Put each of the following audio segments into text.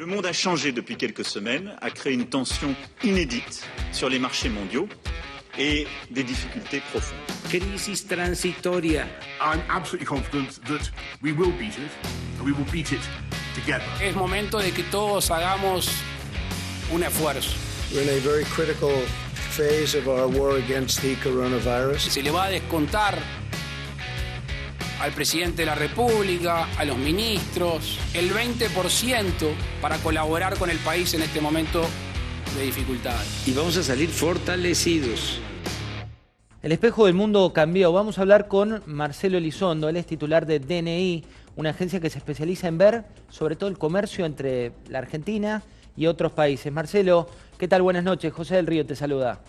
Le monde a changé depuis quelques semaines, a créé une tension inédite sur les marchés mondiaux et des difficultés profondes. Crisis transitoria. I'm absolutely confident that we will beat it, and we will beat it together. Es momento de que todos hagamos un esfuerzo. We're in a very critical phase of our war against the coronavirus. Se le va a descontar al presidente de la República, a los ministros, el 20% para colaborar con el país en este momento de dificultades. Y vamos a salir fortalecidos. El espejo del mundo cambió. Vamos a hablar con Marcelo Elizondo. Él es titular de DNI, una agencia que se especializa en ver sobre todo el comercio entre la Argentina y otros países. Marcelo, ¿qué tal? Buenas noches. José del Río te saluda.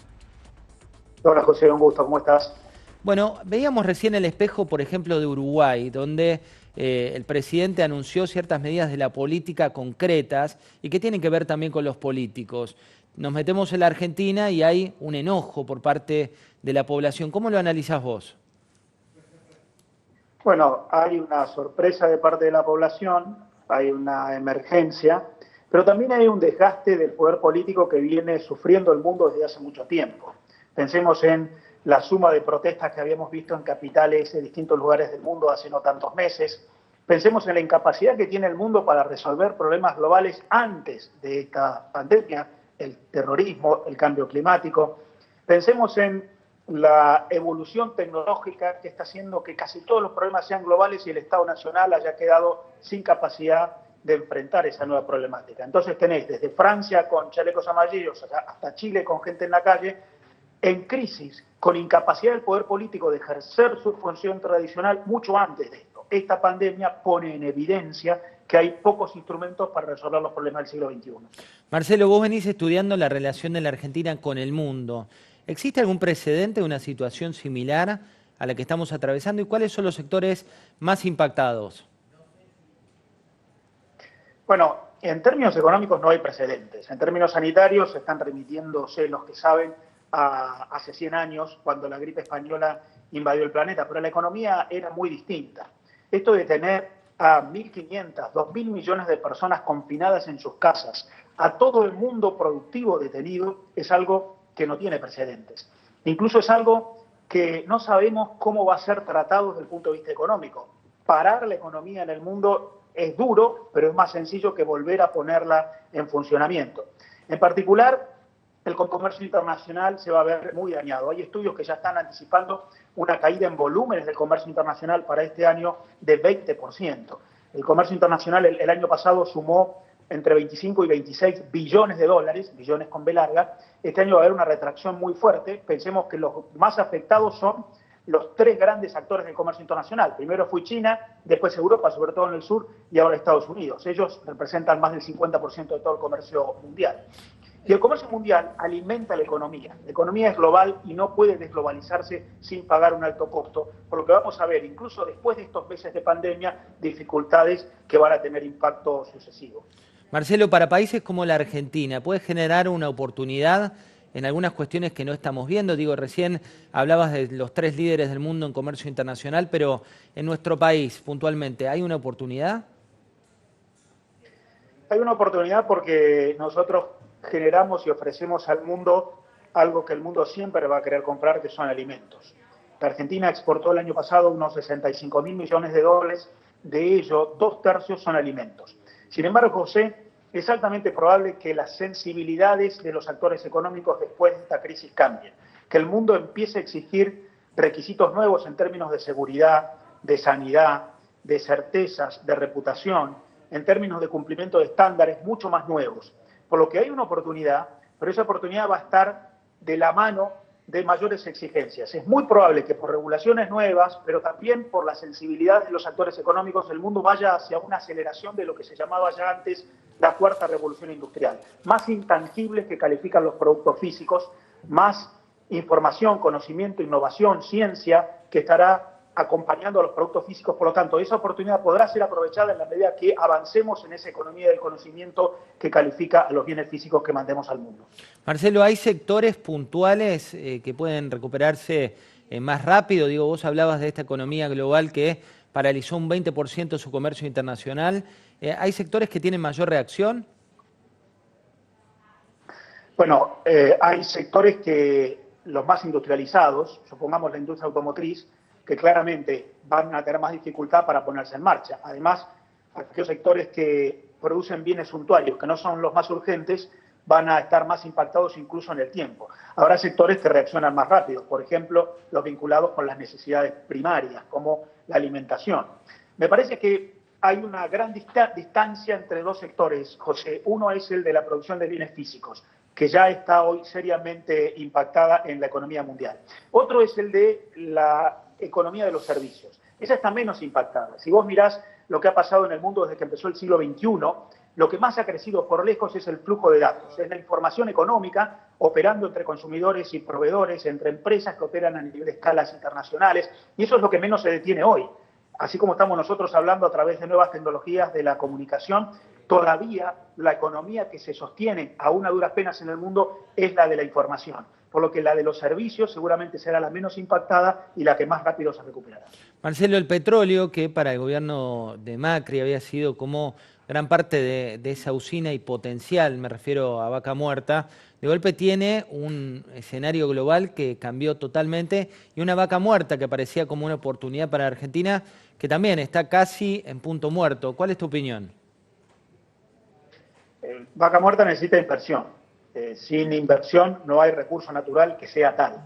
Hola José, un gusto. ¿Cómo estás? Bueno, veíamos recién el espejo, por ejemplo, de Uruguay, donde el presidente anunció ciertas medidas de la política concretas y que tienen que ver también con los políticos. Nos metemos en la Argentina y hay un enojo por parte de la población. ¿Cómo lo analizás vos? Bueno, hay una sorpresa de parte de la población, hay una emergencia, pero también hay un desgaste del poder político que viene sufriendo el mundo desde hace mucho tiempo. Pensemos en la suma de protestas que habíamos visto en capitales de distintos lugares del mundo hace no tantos meses. Pensemos en la incapacidad que tiene el mundo para resolver problemas globales antes de esta pandemia, el terrorismo, el cambio climático. Pensemos en la evolución tecnológica que está haciendo que casi todos los problemas sean globales y el Estado Nacional haya quedado sin capacidad de enfrentar esa nueva problemática. Entonces tenéis desde Francia con chalecos amarillos hasta Chile con gente en la calle, en crisis, con incapacidad del poder político de ejercer su función tradicional mucho antes de esto. Esta pandemia pone en evidencia que hay pocos instrumentos para resolver los problemas del siglo XXI. Marcelo, vos venís estudiando la relación de la Argentina con el mundo. ¿Existe algún precedente de una situación similar a la que estamos atravesando y cuáles son los sectores más impactados? Bueno, en términos económicos no hay precedentes. En términos sanitarios están remitiéndose los que saben a hace 100 años, cuando la gripe española invadió el planeta, pero la economía era muy distinta. Esto de tener a 1.500, 2.000 millones de personas confinadas en sus casas, a todo el mundo productivo detenido, es algo que no tiene precedentes. Incluso es algo que no sabemos cómo va a ser tratado desde el punto de vista económico. Parar la economía en el mundo es duro, pero es más sencillo que volver a ponerla en funcionamiento. En particular, el comercio internacional se va a ver muy dañado. Hay estudios que ya están anticipando una caída en volúmenes del comercio internacional para este año de 20%. El comercio internacional el año pasado sumó entre 25 y 26 billones de dólares, billones con B larga. Este año va a haber una retracción muy fuerte. Pensemos que los más afectados son los tres grandes actores del comercio internacional. Primero fue China, después Europa, sobre todo en el sur, y ahora Estados Unidos. Ellos representan más del 50% de todo el comercio mundial. Y el comercio mundial alimenta la economía. La economía es global y no puede desglobalizarse sin pagar un alto costo, por lo que vamos a ver, incluso después de estos meses de pandemia, dificultades que van a tener impacto sucesivo. Marcelo, para países como la Argentina, ¿puede generar una oportunidad en algunas cuestiones que no estamos viendo? Digo, recién hablabas de los tres líderes del mundo en comercio internacional, pero en nuestro país, puntualmente, ¿hay una oportunidad? Hay una oportunidad porque nosotros generamos y ofrecemos al mundo algo que el mundo siempre va a querer comprar, que son alimentos. La Argentina exportó el año pasado unos 65.000 millones de dólares, de ello 2/3 son alimentos. Sin embargo, José, es altamente probable que las sensibilidades de los actores económicos después de esta crisis cambien, que el mundo empiece a exigir requisitos nuevos en términos de seguridad, de sanidad, de certezas, de reputación, en términos de cumplimiento de estándares mucho más nuevos. Por lo que hay una oportunidad, pero esa oportunidad va a estar de la mano de mayores exigencias. Es muy probable que por regulaciones nuevas, pero también por la sensibilidad de los actores económicos, el mundo vaya hacia una aceleración de lo que se llamaba ya antes la cuarta revolución industrial. Más intangibles que califican los productos físicos, más información, conocimiento, innovación, ciencia, que estará acompañando a los productos físicos. Por lo tanto, esa oportunidad podrá ser aprovechada en la medida que avancemos en esa economía del conocimiento que califica a los bienes físicos que mandemos al mundo. Marcelo, ¿hay sectores puntuales que pueden recuperarse más rápido? Digo, vos hablabas de esta economía global que paralizó un 20% su comercio internacional. ¿Hay sectores que tienen mayor reacción? Bueno, hay sectores que los más industrializados, supongamos la industria automotriz, que claramente van a tener más dificultad para ponerse en marcha. Además, aquellos sectores que producen bienes suntuarios, que no son los más urgentes, van a estar más impactados incluso en el tiempo. Habrá sectores que reaccionan más rápido, por ejemplo, los vinculados con las necesidades primarias, como la alimentación. Me parece que hay una gran distancia entre dos sectores, José. Uno es el de la producción de bienes físicos, que ya está hoy seriamente impactada en la economía mundial. Otro es el de la economía de los servicios. Esa está menos impactada. Si vos mirás lo que ha pasado en el mundo desde que empezó el siglo XXI, lo que más ha crecido por lejos es el flujo de datos, es la información económica operando entre consumidores y proveedores, entre empresas que operan a nivel de escalas internacionales, y eso es lo que menos se detiene hoy. Así como estamos nosotros hablando a través de nuevas tecnologías de la comunicación, todavía la economía que se sostiene aún a duras penas en el mundo es la de la información, por lo que la de los servicios seguramente será la menos impactada y la que más rápido se recuperará. Marcelo, el petróleo, que para el gobierno de Macri había sido como gran parte de esa usina y potencial, me refiero a Vaca Muerta, de golpe tiene un escenario global que cambió totalmente y una vaca muerta que parecía como una oportunidad para Argentina, que también está casi en punto muerto. ¿Cuál es tu opinión? Vaca Muerta necesita inversión. Sin inversión no hay recurso natural que sea tal.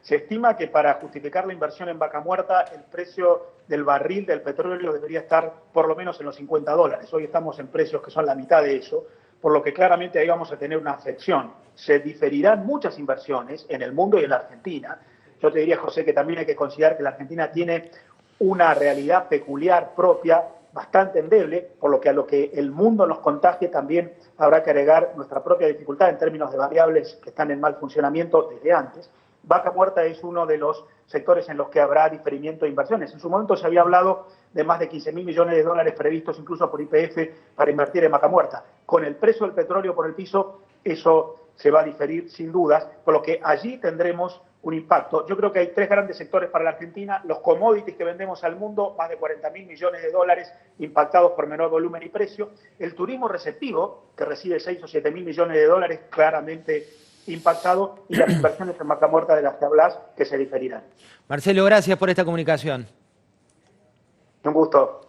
Se estima que para justificar la inversión en Vaca Muerta, el precio del barril del petróleo debería estar por lo menos en los $50. Hoy estamos en precios que son la mitad de eso, por lo que claramente ahí vamos a tener una afección. Se diferirán muchas inversiones en el mundo y en la Argentina. Yo te diría, José, que también hay que considerar que la Argentina tiene una realidad peculiar propia, bastante endeble, por lo que a lo que el mundo nos contagie también habrá que agregar nuestra propia dificultad en términos de variables que están en mal funcionamiento desde antes. Vaca Muerta es uno de los sectores en los que habrá diferimiento de inversiones. En su momento se había hablado de más de $15.000 millones previstos incluso por YPF para invertir en Vaca Muerta. Con el precio del petróleo por el piso, eso se va a diferir sin dudas, por lo que allí tendremos un impacto. Yo creo que hay tres grandes sectores para la Argentina: los commodities que vendemos al mundo, más de $40.000 millones impactados por menor volumen y precio; el turismo receptivo, que recibe 6 o 7.000 millones de dólares, claramente impactado, y las inversiones en Vaca Muerta de las que hablas, que se diferirán. Marcelo, gracias por esta comunicación. Un gusto.